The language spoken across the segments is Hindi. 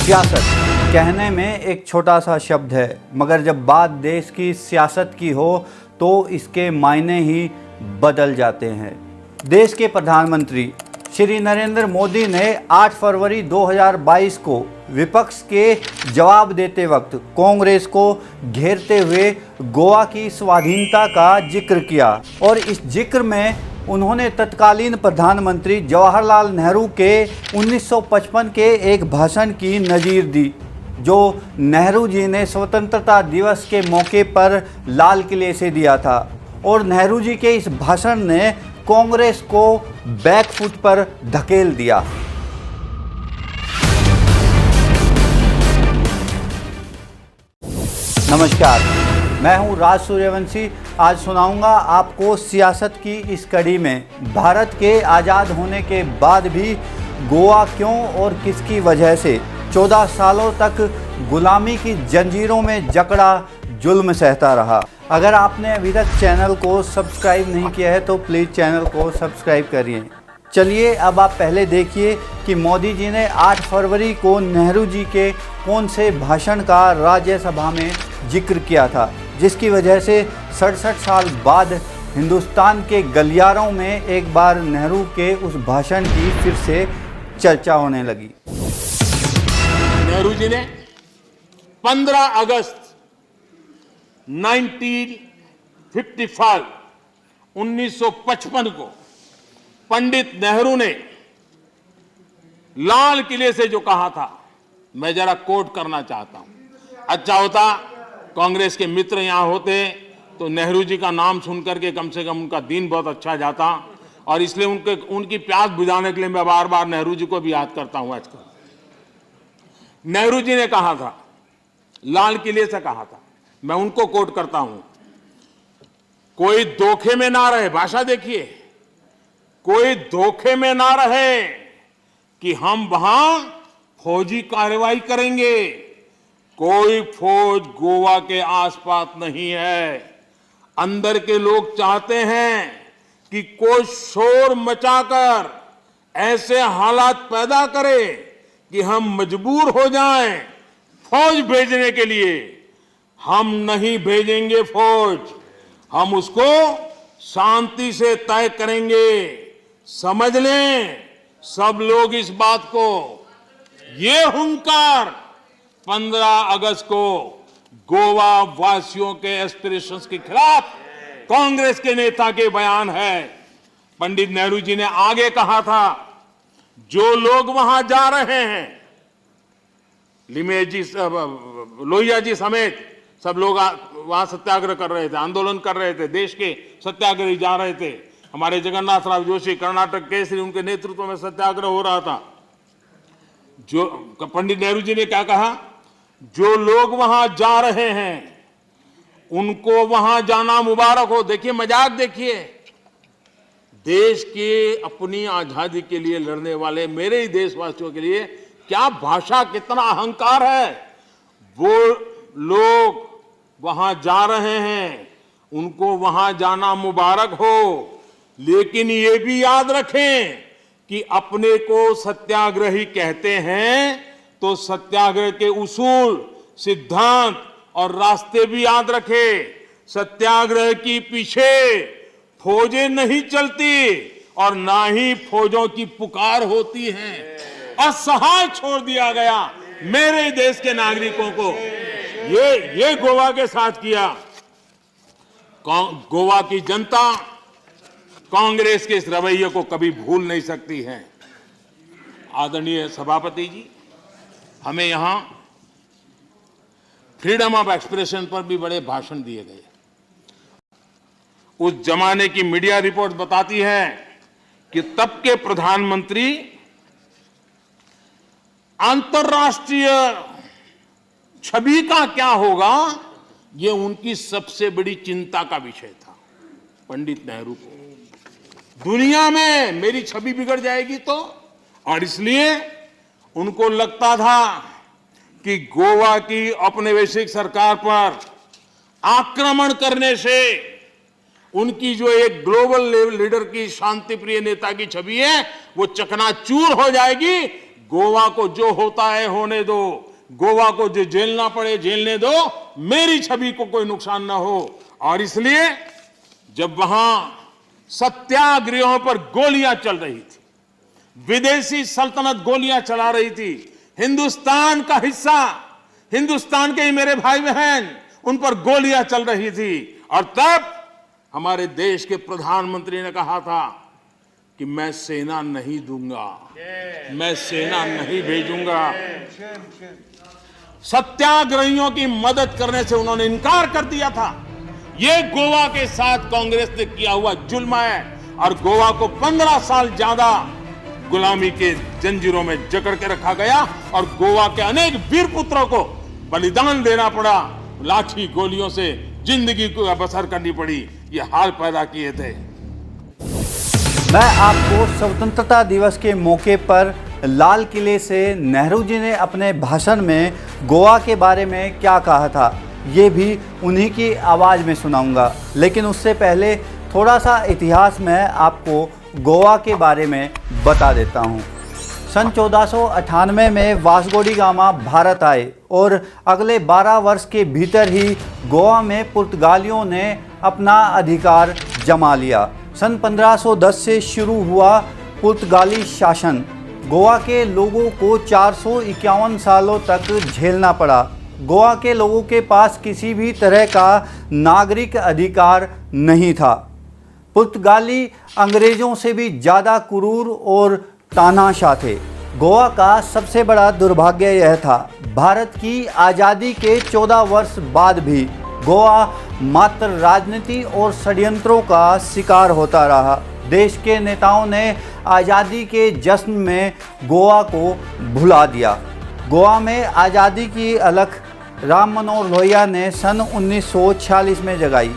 सियासत कहने में एक छोटा सा शब्द है, मगर जब बात देश की सियासत की हो तो इसके मायने ही बदल जाते हैं। देश के प्रधानमंत्री श्री नरेंद्र मोदी ने 8 फरवरी 2022 को विपक्ष के जवाब देते वक्त कांग्रेस को घेरते हुए गोवा की स्वाधीनता का जिक्र किया और इस जिक्र में उन्होंने तत्कालीन प्रधानमंत्री जवाहरलाल नेहरू के 1955 के एक भाषण की नज़ीर दी, जो नेहरू जी ने स्वतंत्रता दिवस के मौके पर लाल किले से दिया था। और नेहरू जी के इस भाषण ने कांग्रेस को बैकफुट पर धकेल दिया। नमस्कार, मैं हूं राज सूर्यवंशी। आज सुनाऊंगा आपको सियासत की इस कड़ी में भारत के आज़ाद होने के बाद भी गोवा क्यों और किसकी वजह से 14 सालों तक गुलामी की जंजीरों में जकड़ा जुल्म सहता रहा। अगर आपने अभी तक चैनल को सब्सक्राइब नहीं किया है तो प्लीज़ चैनल को सब्सक्राइब करिए। चलिए अब आप पहले देखिए कि मोदी जी ने 8 फरवरी को नेहरू जी के कौन से भाषण का राज्यसभा में जिक्र किया था, जिसकी वजह से 67 साल बाद हिंदुस्तान के गलियारों में एक बार नेहरू के उस भाषण की फिर से चर्चा होने लगी। नेहरू जी ने 15 अगस्त 1955 को पंडित नेहरू ने लाल किले से जो कहा था, मैं जरा कोट करना चाहता हूं। अच्छा होता कांग्रेस के मित्र यहां होते तो नेहरू जी का नाम सुनकर के कम से कम उनका दिन बहुत अच्छा जाता, और इसलिए उनकी प्यास बुझाने के लिए मैं बार बार नेहरू जी को भी याद करता हूं। आजकल नेहरू जी ने कहा था, लाल किले से कहा था, मैं उनको कोट करता हूं, कोई धोखे में ना रहे, भाषा देखिए, कोई धोखे में ना रहे कि हम वहां फौजी कार्रवाई करेंगे। कोई फौज गोवा के आसपास नहीं है। अंदर के लोग चाहते हैं कि कोई शोर मचाकर ऐसे हालात पैदा करे कि हम मजबूर हो जाएं फौज भेजने के लिए। हम नहीं भेजेंगे फौज, हम उसको शांति से तय करेंगे। समझ लें सब लोग इस बात को। ये हुंकार 15 अगस्त को गोवा वासियों के एस्पिरेशंस के खिलाफ कांग्रेस के नेता के बयान है। पंडित नेहरू जी ने आगे कहा था, जो लोग वहां जा रहे हैं, लिमेज जी, लोहिया जी समेत सब लोग वहां सत्याग्रह कर रहे थे, आंदोलन कर रहे थे, देश के सत्याग्रही जा रहे थे। हमारे जगन्नाथ राव जोशी कर्नाटक केसरी, उनके नेतृत्व में सत्याग्रह हो रहा था। जो पंडित नेहरू जी ने क्या कहा, जो लोग वहां जा रहे हैं उनको वहां जाना मुबारक हो। देखिए मजाक देखिए, देश के अपनी आजादी के लिए लड़ने वाले मेरे ही देशवासियों के लिए क्या भाषा, कितना अहंकार है। वो लोग वहां जा रहे हैं, उनको वहां जाना मुबारक हो, लेकिन ये भी याद रखें कि अपने को सत्याग्रही कहते हैं तो सत्याग्रह के उसूल, सिद्धांत और रास्ते भी याद रखें। सत्याग्रह की पीछे फौजें नहीं चलती और ना ही फौजों की पुकार होती है। असहाय छोड़ दिया गया मेरे देश के नागरिकों को। ये गोवा के साथ किया। गोवा की जनता कांग्रेस के इस रवैये को कभी भूल नहीं सकती है। आदरणीय सभापति जी, हमें यहां फ्रीडम ऑफ एक्सप्रेशन पर भी बड़े भाषण दिए गए। उस जमाने की मीडिया रिपोर्ट बताती है कि तब के प्रधानमंत्री अंतर्राष्ट्रीय छवि का क्या होगा, यह उनकी सबसे बड़ी चिंता का विषय था। पंडित नेहरू को दुनिया में मेरी छवि बिगड़ जाएगी तो, और इसलिए उनको लगता था कि गोवा की औपनिवेशिक सरकार पर आक्रमण करने से उनकी जो एक ग्लोबल लीडर की, शांति प्रिय नेता की छवि है, वो चकनाचूर हो जाएगी। गोवा को जो होता है होने दो, गोवा को जो झेलना पड़े झेलने दो, मेरी छवि को कोई नुकसान ना हो। और इसलिए जब वहां सत्याग्रहों पर गोलियां चल रही थी, विदेशी सल्तनत गोलियां चला रही थी, हिंदुस्तान का हिस्सा, हिंदुस्तान के ही मेरे भाई बहन, उन पर गोलियां चल रही थी, और तब हमारे देश के प्रधानमंत्री ने कहा था कि मैं सेना नहीं दूंगा, मैं सेना नहीं भेजूंगा। सत्याग्रहियों की मदद करने से उन्होंने इनकार कर दिया था। यह गोवा के साथ कांग्रेस ने किया हुआ जुल्म है, और गोवा को 15 साल ज्यादा गुलामी के जंजीरों में जकड़ के रखा गया, और गोवा के अनेक वीर पुत्रों को बलिदान देना पड़ा, लाठी गोलियों से जिंदगी को बसर करनी पड़ी। ये हाल पैदा किए थे। मैं आपको स्वतंत्रता दिवस के मौके पर लाल किले से नेहरू जी ने अपने भाषण में गोवा के बारे में क्या कहा था, ये भी उन्हीं की आवाज़ में सुनाऊंगा। लेकिन उससे पहले थोड़ा सा इतिहास मैं आपको गोवा के बारे में बता देता हूँ। सन 1498 में वास्को डी गामा भारत आए और अगले 12 वर्ष के भीतर ही गोवा में पुर्तगालियों ने अपना अधिकार जमा लिया। सन 1510 से शुरू हुआ पुर्तगाली शासन। गोवा के लोगों को 451 सालों तक झेलना पड़ा। गोवा के लोगों के पास किसी भी तरह का नागरिक अधिकार नहीं था। पुर्तगाली अंग्रेज़ों से भी ज़्यादा क्रूर और तानाशाह थे। गोवा का सबसे बड़ा दुर्भाग्य यह था, भारत की आज़ादी के 14 वर्ष बाद भी गोवा मात्र राजनीति और षड्यंत्रों का शिकार होता रहा। देश के नेताओं ने आज़ादी के जश्न में गोवा को भुला दिया। गोवा में आज़ादी की अलख राम मनोहर लोहिया ने सन 1946 में जगाई।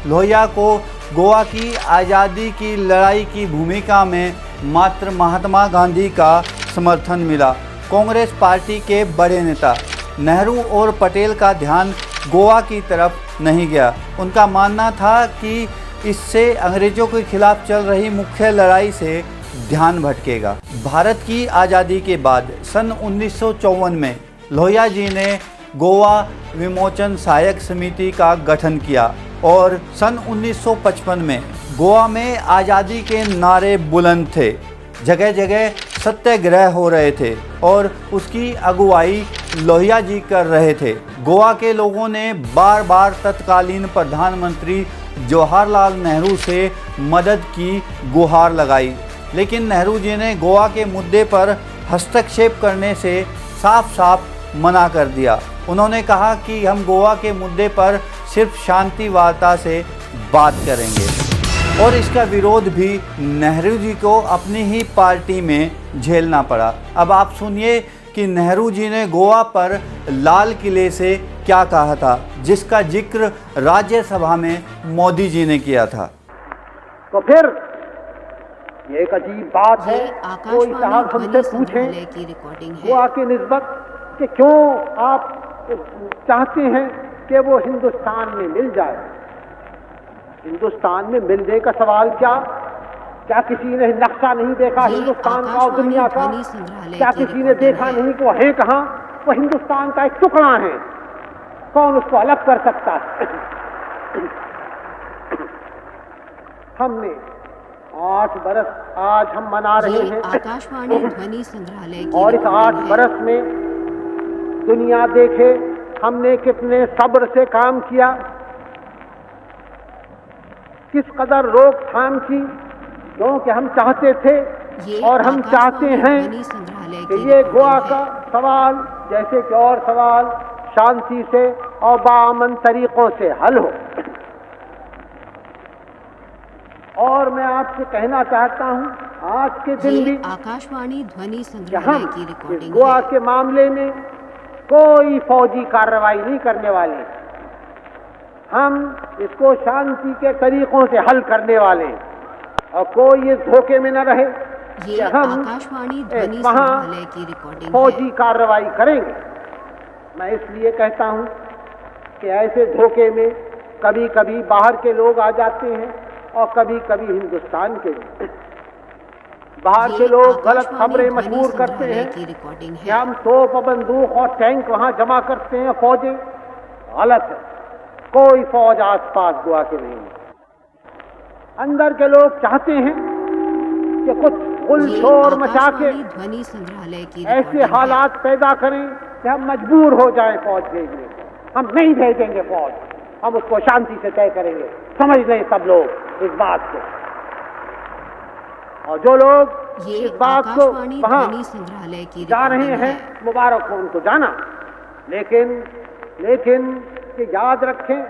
लोहिया को गोवा की आज़ादी की लड़ाई की भूमिका में मात्र महात्मा गांधी का समर्थन मिला। कांग्रेस पार्टी के बड़े नेता नेहरू और पटेल का ध्यान गोवा की तरफ नहीं गया। उनका मानना था कि इससे अंग्रेज़ों के खिलाफ चल रही मुख्य लड़ाई से ध्यान भटकेगा। भारत की आज़ादी के बाद सन 1954 में लोहिया जी ने गोवा विमोचन सहायक समिति का गठन किया और सन 1955 में गोवा में आज़ादी के नारे बुलंद थे। जगह जगह सत्याग्रह हो रहे थे और उसकी अगुवाई लोहिया जी कर रहे थे। गोवा के लोगों ने बार बार तत्कालीन प्रधानमंत्री जवाहरलाल नेहरू से मदद की गुहार लगाई, लेकिन नेहरू जी ने गोवा के मुद्दे पर हस्तक्षेप करने से साफ साफ मना कर दिया। उन्होंने कहा कि हम गोवा के मुद्दे पर सिर्फ शांति वार्ता से बात करेंगे, और इसका विरोध भी नेहरू जी को अपनी ही पार्टी में झेलना पड़ा। अब आप सुनिए कि नेहरू जी ने गोवा पर लाल किले से क्या कहा था, जिसका जिक्र राज्यसभा में मोदी जी ने किया था। तो फिर ये एक अजीब बात है, कोई साहब हमसे पूछें गोवा की निस्बत कि क्यों आप चाहते हैं कि वो हिंदुस्तान में मिल जाए। हिंदुस्तान में मिलने का सवाल क्या किसी ने नक्शा नहीं देखा हिंदुस्तान का और दुनिया का? क्या किसी ने देखा नहीं कि वो है कहाँ? वो हिंदुस्तान का एक टुकड़ा है, कौन उसको अलग कर सकता है? हमने 8 बरस आज हम मना रहे हैं, आकाशवाणी ध्वनि संग्रहालय और इस 8 बरस में दुनिया देखे हमने कितने सब्र से काम किया, किस कदर रोकथाम की, क्योंकि हम चाहते थे और हम चाहते हैं कि ये गोवा का सवाल जैसे कि और सवाल शांति से और बाअमन तरीकों से हल हो। और मैं आपसे कहना चाहता हूं आज के दिन भी आकाशवाणी ध्वनि संग्रहालय की रिकॉर्डिंग गोवा के मामले में कोई फौजी कार्रवाई नहीं करने वाले। हम इसको शांति के तरीकों से हल करने वाले, और कोई इस धोखे में न रहे कि हम वहाँ फौजी कार्रवाई करेंगे। मैं इसलिए कहता हूँ कि ऐसे धोखे में कभी कभी बाहर के लोग आ जाते हैं और कभी कभी हिंदुस्तान के लोग। बाहर ये के लोग गलत आकाशवाणी खबरें ध्वनि मशहूर करते संग्रहालय हैं की रिकॉर्डिंग कि है। हम तोप बंदूक और टैंक वहां जमा करते हैं, फौजें। गलत है, कोई फौज आसपास गोवा के नहीं है। अंदर के लोग चाहते हैं कि कुछ ये गुलशोर मचा के आकाशवाणी ध्वनि संग्रहालय की ऐसे रिकॉर्डिंग है। हालात पैदा करें कि हम मजबूर हो जाएं फौज भेजने को। हम नहीं भेजेंगे फौज, हम उसको शांति से तय करेंगे। समझ लें सब लोग इस बात को। और जो लोग ये इस बात को आकाशवाणी वहां ध्वनि संग्रहालय की जा रहे रिकॉर्डिंग हैं, है। मुबारक हो उनको जाना। लेकिन ये याद रखें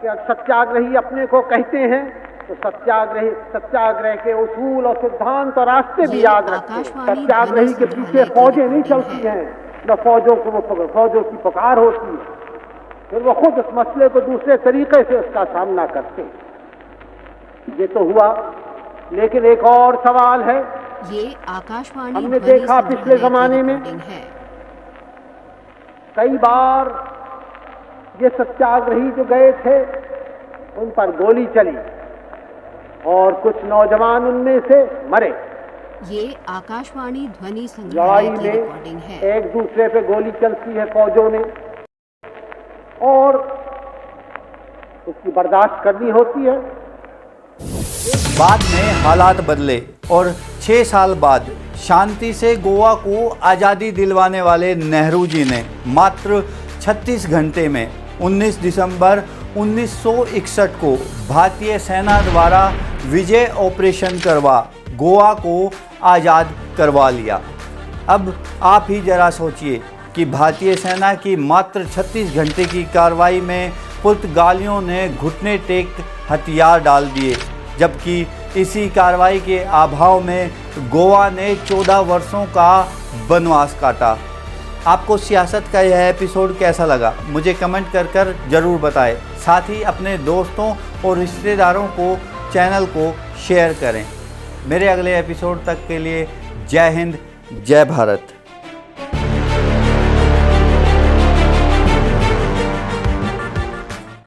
कि अब सत्याग्रही अपने को कहते हैं तो सत्याग्रह के उसूल और सिद्धांत और रास्ते भी ये याद रखें। आकाशवाणी सत्याग्रही के ध्वनि पीछे संग्रहालय की फौजें नहीं रिकॉर्डिंग चलती है। हैं, न फौजों की पुकार होती है। फिर वो खुद उस मसले को दूसरे तरीके से उसका सामना करते हैं। ये तो हुआ, लेकिन एक और सवाल है। ये आकाशवाणी हमने ध्वनि देखा पिछले संग्रहालय की जमाने में रिकॉर्डिंग है। कई बार ये सत्याग्रही जो गए थे उन पर गोली चली और कुछ नौजवान उनमें से मरे। ये आकाशवाणी ध्वनि संग्रहालय लड़ाई की रिकॉर्डिंग में है। एक दूसरे पे गोली चलती है फौजों में और उसकी बर्दाश्त करनी होती है। बाद में हालात बदले और 6 साल बाद शांति से गोवा को आज़ादी दिलवाने वाले नेहरू जी ने मात्र 36 घंटे में 19 दिसंबर 1961 को भारतीय सेना द्वारा विजय ऑपरेशन करवा गोवा को आज़ाद करवा लिया। अब आप ही जरा सोचिए कि भारतीय सेना की मात्र 36 घंटे की कार्रवाई में पुर्तगालियों ने घुटने टेक हथियार डाल दिए, जबकि इसी कार्रवाई के अभाव में गोवा ने 14 वर्षों का वनवास काटा। आपको सियासत का यह एपिसोड कैसा लगा मुझे कमेंट कर ज़रूर बताएं। साथ ही अपने दोस्तों और रिश्तेदारों को चैनल को शेयर करें। मेरे अगले एपिसोड तक के लिए जय हिंद, जय भारत।